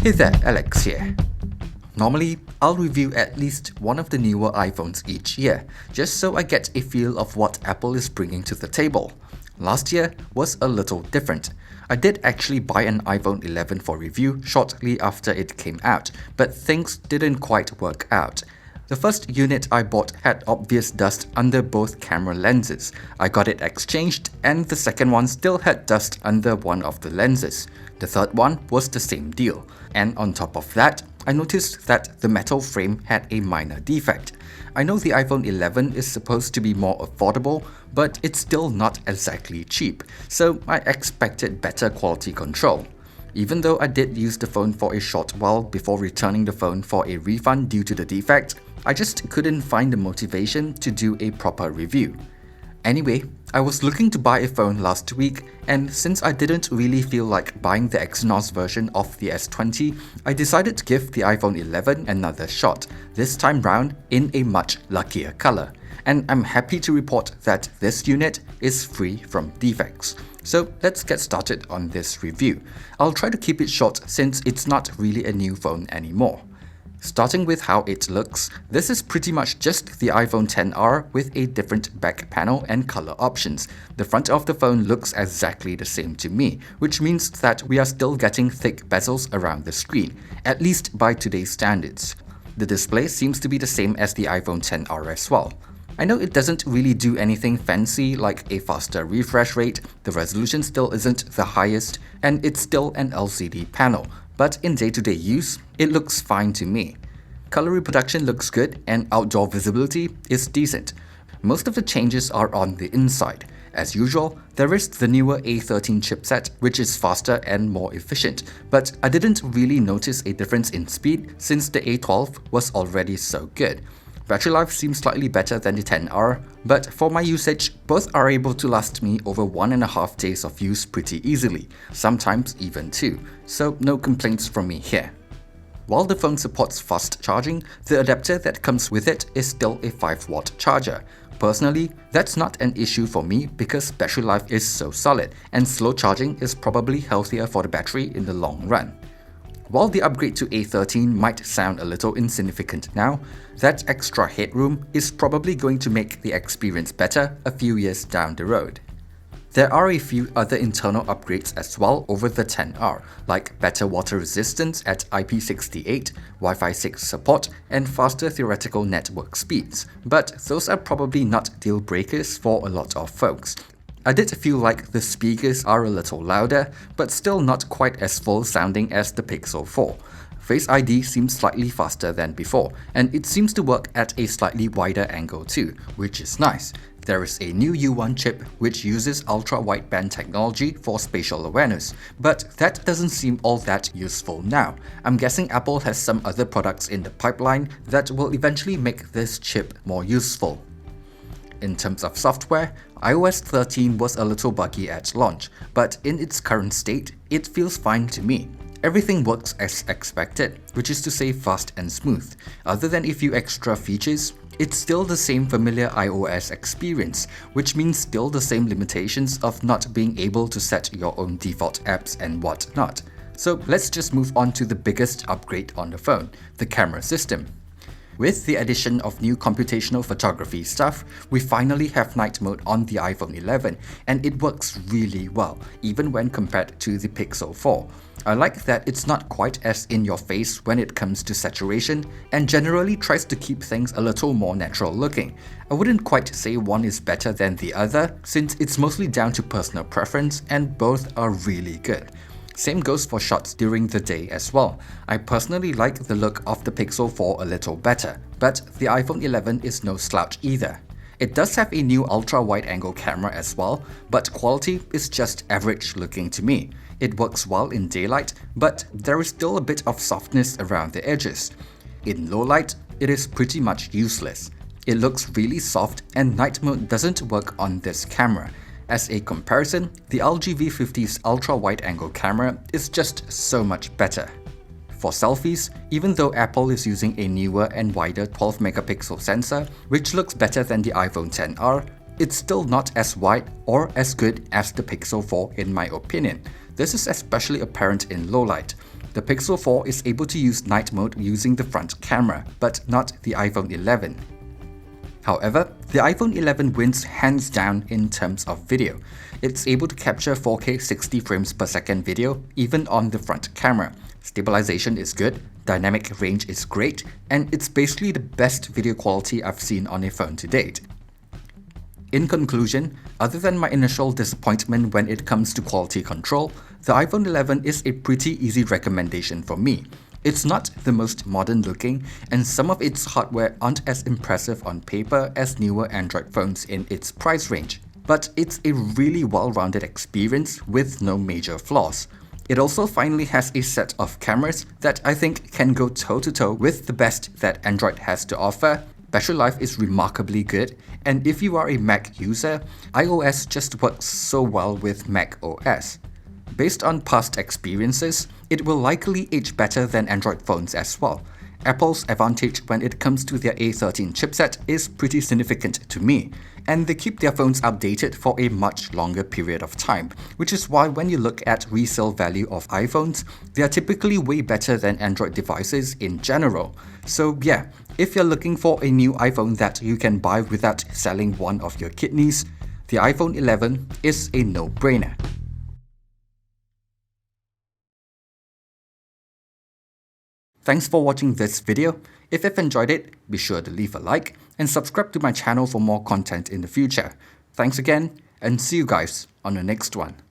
Hey there, Alex here. Normally, I'll review at least one of the newer iPhones each year, just so I get a feel of what Apple is bringing to the table. Last year was a little different. I did actually buy an iPhone 11 for review shortly after it came out, but things didn't quite work out. The first unit I bought had obvious dust under both camera lenses. I got it exchanged, and the second one still had dust under one of the lenses. The third one was the same deal. And on top of that, I noticed that the metal frame had a minor defect. I know the iPhone 11 is supposed to be more affordable, but it's still not exactly cheap, so I expected better quality control. Even though I did use the phone for a short while before returning the phone for a refund due to the defect, I just couldn't find the motivation to do a proper review. Anyway, I was looking to buy a phone last week, and since I didn't really feel like buying the Exynos version of the S20, I decided to give the iPhone 11 another shot, this time round in a much luckier color. And I'm happy to report that this unit is free from defects. So let's get started on this review. I'll try to keep it short since it's not really a new phone anymore. Starting with how it looks, this is pretty much just the iPhone XR with a different back panel and color options. The front of the phone looks exactly the same to me, which means that we are still getting thick bezels around the screen, at least by today's standards. The display seems to be the same as the iPhone XR as well. I know it doesn't really do anything fancy like a faster refresh rate, the resolution still isn't the highest, and it's still an LCD panel, but in day-to-day use, it looks fine to me. Color reproduction looks good and outdoor visibility is decent. Most of the changes are on the inside. As usual, there is the newer A13 chipset, which is faster and more efficient, but I didn't really notice a difference in speed since the A12 was already so good. Battery life seems slightly better than the XR, but for my usage, both are able to last me over 1.5 days of use pretty easily, sometimes even 2, so no complaints from me here. While the phone supports fast charging, the adapter that comes with it is still a 5-watt charger. Personally, that's not an issue for me because battery life is so solid, and slow charging is probably healthier for the battery in the long run. While the upgrade to A13 might sound a little insignificant now, that extra headroom is probably going to make the experience better a few years down the road. There are a few other internal upgrades as well over the XR, like better water resistance at IP68, Wi-Fi 6 support, and faster theoretical network speeds, but those are probably not deal breakers for a lot of folks. I did feel like the speakers are a little louder, but still not quite as full sounding as the Pixel 4. Face ID seems slightly faster than before, and it seems to work at a slightly wider angle too, which is nice. There is a new U1 chip which uses ultra-wideband technology for spatial awareness, but that doesn't seem all that useful now. I'm guessing Apple has some other products in the pipeline that will eventually make this chip more useful. In terms of software, iOS 13 was a little buggy at launch, but in its current state, it feels fine to me. Everything works as expected, which is to say fast and smooth. Other than a few extra features, it's still the same familiar iOS experience, which means still the same limitations of not being able to set your own default apps and whatnot. So let's just move on to the biggest upgrade on the phone, the camera system. With the addition of new computational photography stuff, we finally have night mode on the iPhone 11, and it works really well, even when compared to the Pixel 4. I like that it's not quite as in your face when it comes to saturation, and generally tries to keep things a little more natural looking. I wouldn't quite say one is better than the other, since it's mostly down to personal preference and both are really good. Same goes for shots during the day as well. I personally like the look of the Pixel 4 a little better, but the iPhone 11 is no slouch either. It does have a new ultra-wide-angle camera as well, but quality is just average looking to me. It works well in daylight, but there is still a bit of softness around the edges. In low light, it is pretty much useless. It looks really soft, and night mode doesn't work on this camera. As a comparison, the LG V50's ultra-wide-angle camera is just so much better. For selfies, even though Apple is using a newer and wider 12-megapixel sensor, which looks better than the iPhone XR, it's still not as wide or as good as the Pixel 4 in my opinion. This is especially apparent in low light. The Pixel 4 is able to use night mode using the front camera, but not the iPhone 11. However, the iPhone 11 wins hands down in terms of video. It's able to capture 4K 60 frames per second video even on the front camera. Stabilization is good, dynamic range is great, and it's basically the best video quality I've seen on a phone to date. In conclusion, other than my initial disappointment when it comes to quality control, the iPhone 11 is a pretty easy recommendation for me. It's not the most modern looking, and some of its hardware aren't as impressive on paper as newer Android phones in its price range. But it's a really well-rounded experience with no major flaws. It also finally has a set of cameras that I think can go toe-to-toe with the best that Android has to offer. Battery life is remarkably good, and if you are a Mac user, iOS just works so well with Mac OS. Based on past experiences, it will likely age better than Android phones as well. Apple's advantage when it comes to their A13 chipset is pretty significant to me, and they keep their phones updated for a much longer period of time, which is why when you look at resale value of iPhones, they are typically way better than Android devices in general. So yeah, if you're looking for a new iPhone that you can buy without selling one of your kidneys, the iPhone 11 is a no-brainer. Thanks for watching this video. If you've enjoyed it, be sure to leave a like and subscribe to my channel for more content in the future. Thanks again, and see you guys on the next one.